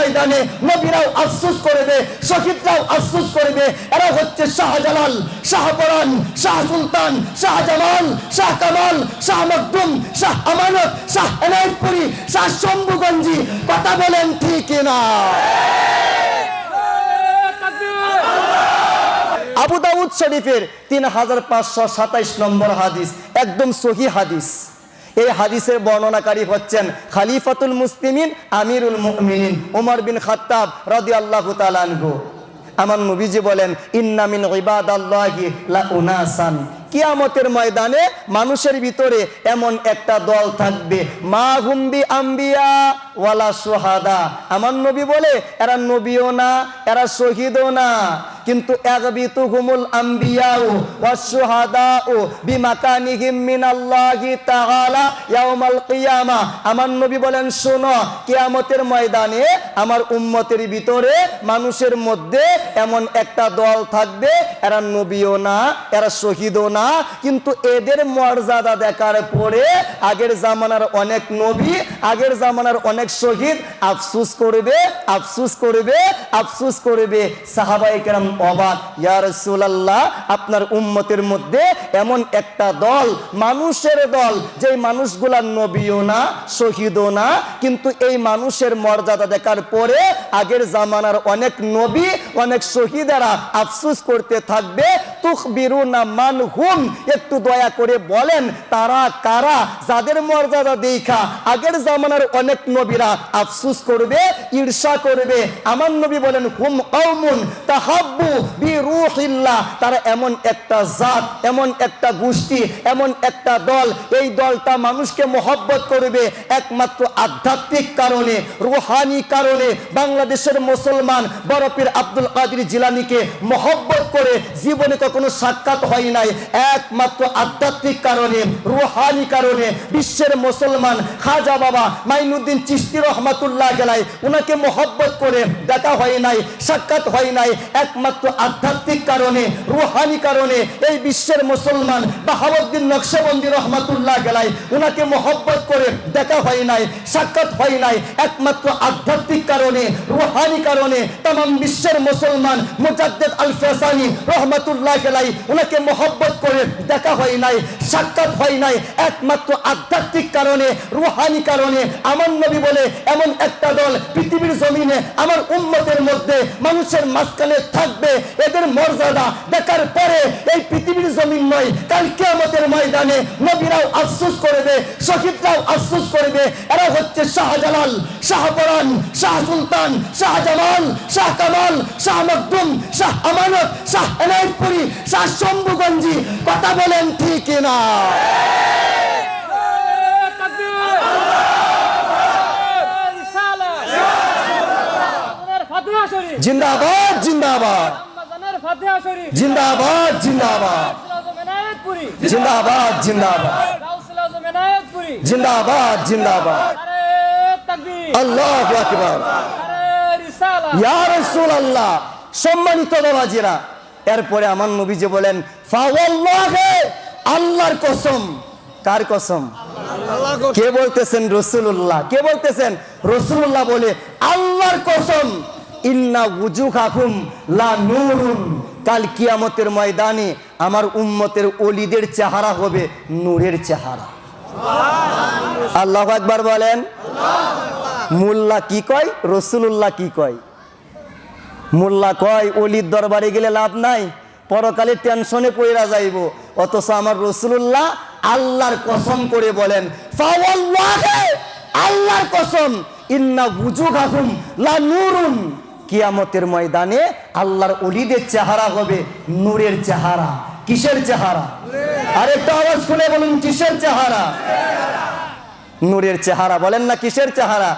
ময়দানে নবীরাও আফসোস করবে, শহীদরাও আফসোস করবে। এরা হচ্ছে শাহজালাল, শাহপরান, শাহ সুলতান, শাহজামাল, শাহ কামাল, শাহ মখদুম, শাহ আমানত, শাহ এনায়েতপুরী, শাহ শম্ভুগঞ্জি। কথা বলেন ঠিক কিনা? আবু দাউদ শরীফের 3527 নম্বর হাদিস, একদম সহিহ হাদিস। এই হাদিসের বর্ণনাকারী হচ্ছেন খলিফাতুল মুসলিমিন আমিরুল মুমিনিন ওমর বিন খাত্তাব রাদিয়াল্লাহু তাআলা আনহু। আমার নবীজি বলেন, ইন্না মিন ইবাদাল্লাহি লা উনাসান, কিয়ামতের ময়দানে মানুষের ভিতরে এমন একটা দল থাকবে, মা হুম বি আম্বিয়া ওয়ালা শুহাদা। আমার নবী বলে এরা নবীও না, এরা শহীদও না, কিন্তু ইয়াগবিতুহুমুল আম্বিয়াউ ওয়াস শুহাদাউ বিমাকানিহিম মিনাল্লাহি তাআলা ইয়াউমাল কিয়ামা। আমার নবী বলেন, শোনো, কিয়ামতের ময়দানে আমার উম্মতের ভিতরে মানুষের মধ্যে এমন একটা দল থাকবে, এরা নবীও না, এরা শহীদও না, কিন্তু এদের মর্যাদা দেখার পরে আগের জামানার অনেক নবী, আগের জামানার অনেক শহীদ আফসোস করবে, আফসোস করবে, আফসোস করবে। সাহাবায়ে কেরাম অবাক, ইয়া রাসূলুল্লাহ, আপনার উম্মতের মধ্যে এমন একটা দল, মানুষের দল, যেই মানুষগুলা নবীও না, শহীদও না, কিন্তু এই মানুষের মর্যাদা দেখার পরে আগের জামানার অনেক নবী, অনেক শহীদেরা আফসোস করতে থাকবে। তুখবিরুনা মান হুম, একটু দয়া করে বলেন তারা কারা, যাদের মর্যাদা দেখা আগের জামানার অনেক নবীরা আফসোস করবে, ঈর্ষা করবে। আমার নবী বলেন, হুম কওমুন তাহাব্বু বিরূহিল্লাহ, তারা এমন একটা জাত, এমন একটা গোষ্ঠী, এমন একটা দল, এই দলটা মানুষকে মহব্বত করবে একমাত্র আধ্যাত্মিক কারণে, রুহানি কারণে। বাংলাদেশের মুসলমান বরফের আব্দুল কাদের জিলানীকে মহব্বত করে জীবনে কখনো সাক্ষাৎ হয় নাই, একমাত্র আধ্যাত্মিক কারণে, রুহানি কারণে। বিশ্বের মুসলমান খাজা বাবা মাইনুদ্দিন চিশতি রহমাতুল্লাহ আলাইহি, উনাকে মহব্বত করে দেখা হয় নাই, সাক্ষাৎ হয় নাই, একমাত্র আধ্যাত্মিক কারণে, রুহানি কারণে। এই বিশ্বের মুসলমান বাহাউদ্দিন নকশবন্দি রহমাতুল্লাহ আলাইহি, উনাকে মহব্বত করে দেখা হয় নাই, সাক্ষাৎ হয় নাই, একমাত্র আধ্যাত্মিক কারণে, রুহানি কারণে। तमाम বিশ্বের মুসলমান মুজাদ্দিদ আল ফেসানি রহমাতুল্লাহ আলাইহি, উনাকে মহব্বত করে দেখা হয় নাই, সাক্ষাৎ হয় নাই, একমাত্র আধ্যাত্মিক কারণে, রুহানি কারণে। আমার নবী বলে, এমন একটা দল পৃথিবীর জমিনে আমার উম্মতের মধ্যে মানুষের মাঝখানে থাকবে, এদের মর্যাদা দেখার পরে এই পৃথিবীর জমিন নয়, কাল কিয়ামতের ময়দানে নবীরাও আফসোস করবে, শহীদরাও আফসোস করবে। এরা হচ্ছে শাহজালাল, শাহপরান, শাহ সুলতান, শাহজামাল, শাহ কামাল, শাহ মখদুম, শাহ আমানত, শাহ এনায়েতপুরী, শাহ শম্ভুগঞ্জি। কথা বলেন ঠিক কিনা? জিন্দাবাদ, জিন্দাবাদ, জিন্দাবাদ, জিন্দাবাদ, জিন্দাবাদ, জিন্দাবাদ, জিন্দাবাদ, জিন্দাবাদ। আল্লাহু আকবার, ইয়া রাসূলুল্লাহ। সম্মানিত বাবাজিরা, এরপরে আমার নবীজি বলেন, ফাওয়াল্লাহি, আল্লাহর কসম। কার কসম? কে বলতেছেন? রাসূলুল্লাহ। কে বলতেছেন? রাসূলুল্লাহ বলে, আল্লাহর কসম, ইন্না উজুহাকুম লা নূরুন, কাল কিয়ামতের ময়দানে আমার উম্মতের ওলিদের চেহারা হবে নূরের চেহারা। আল্লাহু আকবার বলেন। মোল্লা কি কয়, রাসূলুল্লাহ কি কয়? মোল্লা কয় ওলির দরবারে গেলে লাভ নাই, পরকালে টেনশনে পড়া যাইব। অথচ আমার রাসূলুল্লাহ আল্লাহর কসম করে বলেন, ফাওয়াল্লাহি, আল্লাহর কসম, ইন্না উজুহাকুম লা নূরুন, কিয়ামতের ময়দানে আল্লাহর ওলিদের চেহারা হবে নূরের চেহারা। কিসের চেহারা? আরেকটা আওয়াজ শুনে বলুন, কিসের চেহারা? নূরের চেহারা। বলেন না, কিসের চেহারা?